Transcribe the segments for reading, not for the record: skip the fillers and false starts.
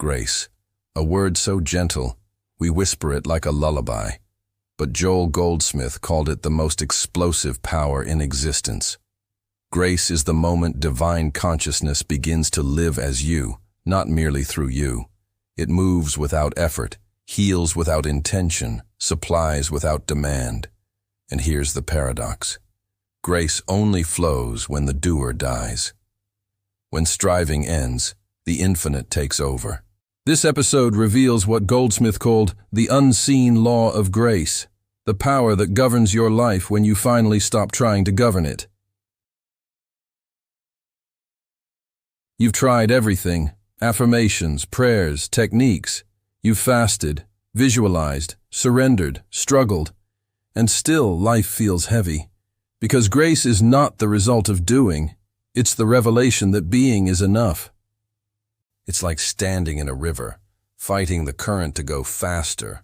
grace, a word so gentle, we whisper it like a lullaby. But Joel Goldsmith called it the most explosive power in existence. Grace is the moment divine consciousness begins to live as you, not merely through you. It moves without effort, heals without intention, supplies without demand. And here's the paradox. Grace only flows when the doer dies. When striving ends, the infinite takes over. This episode reveals what Goldsmith called the unseen law of grace, the power that governs your life when you finally stop trying to govern it. You've tried everything, affirmations, prayers, techniques. You've fasted, visualized, surrendered, struggled, and still life feels heavy. Because grace is not the result of doing, it's the revelation that being is enough. It's like standing in a river, fighting the current to go faster.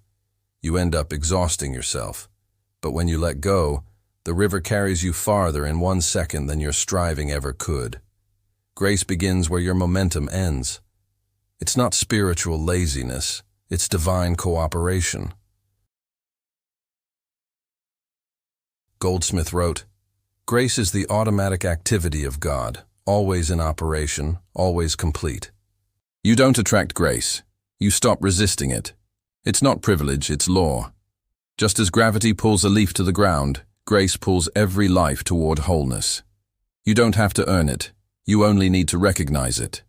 You end up exhausting yourself. But when you let go, the river carries you farther in 1 second than your striving ever could. Grace begins where your momentum ends. It's not spiritual laziness, it's divine cooperation. Goldsmith wrote, "Grace is the automatic activity of God, always in operation, always complete." You don't attract grace. You stop resisting it. It's not privilege, it's law. Just as gravity pulls a leaf to the ground, grace pulls every life toward wholeness. You don't have to earn it. You only need to recognize it.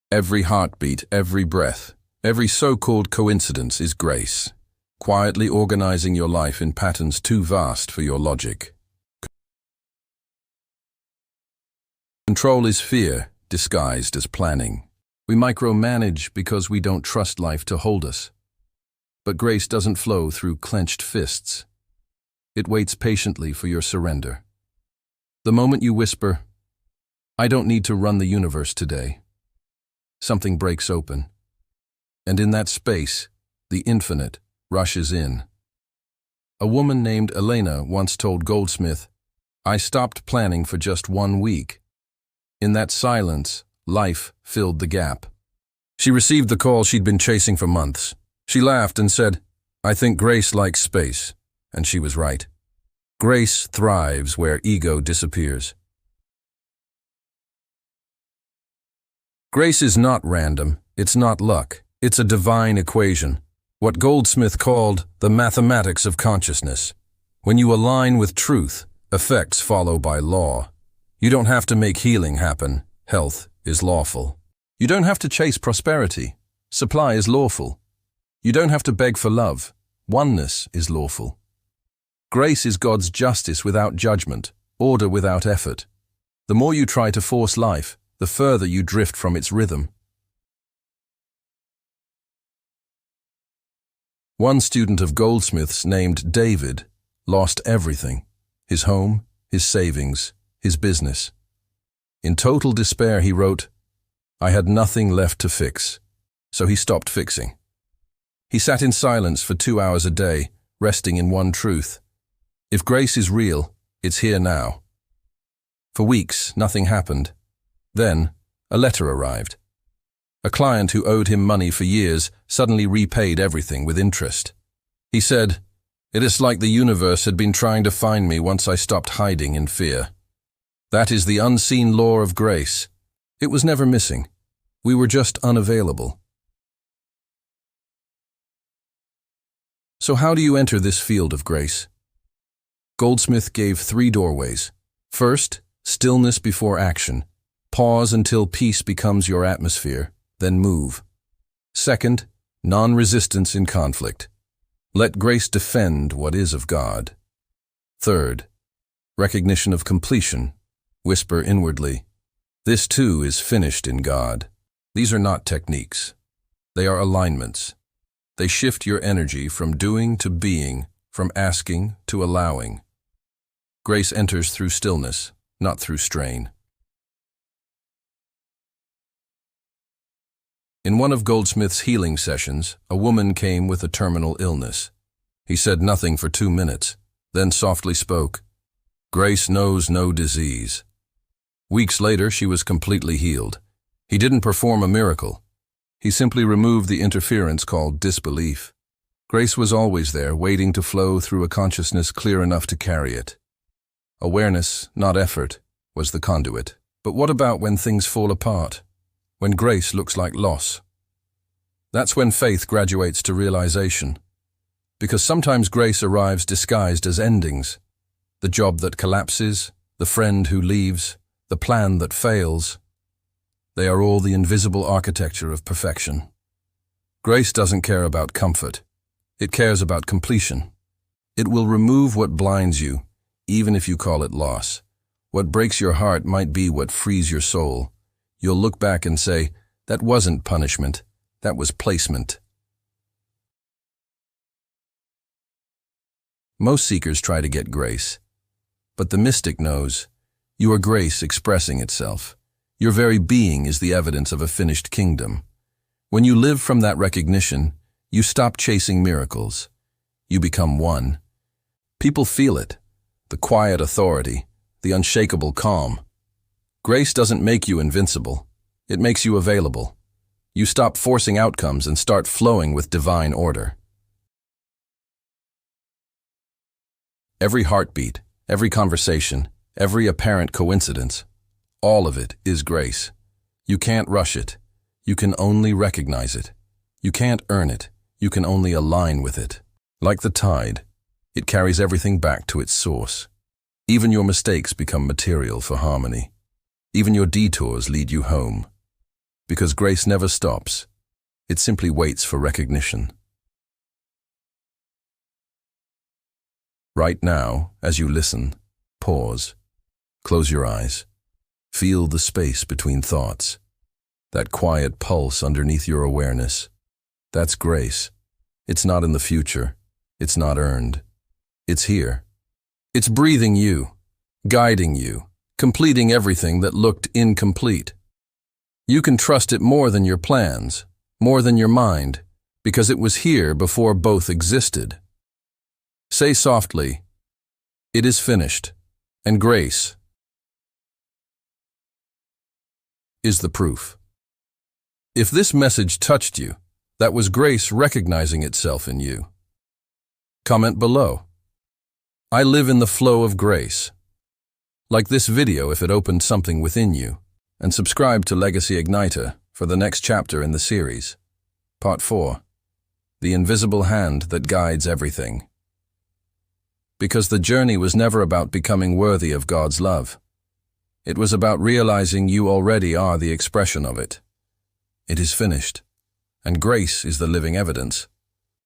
Every heartbeat, every breath, every so-called coincidence is grace, quietly organizing your life in patterns too vast for your logic. Control is fear, disguised as planning. We micromanage because we don't trust life to hold us. But grace doesn't flow through clenched fists. It waits patiently for your surrender. The moment you whisper, "I don't need to run the universe today," something breaks open. And in that space, the infinite rushes in. A woman named Elena once told Goldsmith, "I stopped planning for just 1 week." In that silence, life filled the gap. She received the call she'd been chasing for months. She laughed and said, "I think grace likes space." And she was right. Grace thrives where ego disappears. Grace is not random, it's not luck, it's a divine equation, what Goldsmith called the mathematics of consciousness. When you align with truth, effects follow by law. You don't have to make healing happen, health is lawful. You don't have to chase prosperity, supply is lawful. You don't have to beg for love, oneness is lawful. Grace is God's justice without judgment, order without effort. The more you try to force life, the further you drift from its rhythm. One student of Goldsmith's named David lost everything: his home, his savings, his business. In total despair he wrote, "I had nothing left to fix," so he stopped fixing. He sat in silence for 2 hours a day, resting in one truth. If grace is real, it's here now. For weeks, nothing happened. Then, a letter arrived. A client who owed him money for years suddenly repaid everything with interest. He said, "It is like the universe had been trying to find me once I stopped hiding in fear." That is the unseen law of grace. It was never missing. We were just unavailable. So how do you enter this field of grace? Goldsmith gave 3 doorways. First, stillness before action. Pause until peace becomes your atmosphere, then move. Second, non-resistance in conflict. Let grace defend what is of God. Third, recognition of completion. Whisper inwardly, "This too is finished in God." These are not techniques. They are alignments. They shift your energy from doing to being, from asking to allowing. Grace enters through stillness, not through strain. In one of Goldsmith's healing sessions, a woman came with a terminal illness. He said nothing for 2 minutes, then softly spoke, "Grace knows no disease." Weeks later, she was completely healed. He didn't perform a miracle. He simply removed the interference called disbelief. Grace was always there, waiting to flow through a consciousness clear enough to carry it. Awareness, not effort, was the conduit. But what about when things fall apart? When grace looks like loss? That's when faith graduates to realization. Because sometimes grace arrives disguised as endings. The job that collapses, the friend who leaves, the plan that fails. They are all the invisible architecture of perfection. Grace doesn't care about comfort. It cares about completion. It will remove what blinds you, even if you call it loss. What breaks your heart might be what frees your soul. You'll look back and say, that wasn't punishment, that was placement. Most seekers try to get grace. But the mystic knows, you are grace expressing itself. Your very being is the evidence of a finished kingdom. When you live from that recognition, you stop chasing miracles. You become one. People feel it, the quiet authority, the unshakable calm. Grace doesn't make you invincible. It makes you available. You stop forcing outcomes and start flowing with divine order. Every heartbeat, every conversation, every apparent coincidence, all of it is grace. You can't rush it. You can only recognize it. You can't earn it. You can only align with it. Like the tide, it carries everything back to its source. Even your mistakes become material for harmony. Even your detours lead you home. Because grace never stops. It simply waits for recognition. Right now, as you listen, pause. Close your eyes. Feel the space between thoughts. That quiet pulse underneath your awareness. That's grace. It's not in the future. It's not earned. It's here. It's breathing you, guiding you, completing everything that looked incomplete. You can trust it more than your plans, more than your mind, because it was here before both existed. Say softly, it is finished, and grace is the proof. If this message touched you, that was grace recognizing itself in you. Comment below. I live in the flow of grace. Like this video if it opened something within you, and subscribe to Legacy Igniter for the next chapter in the series. Part 4. The Invisible Hand That Guides Everything. Because the journey was never about becoming worthy of God's love. It was about realizing you already are the expression of it. It is finished, and grace is the living evidence.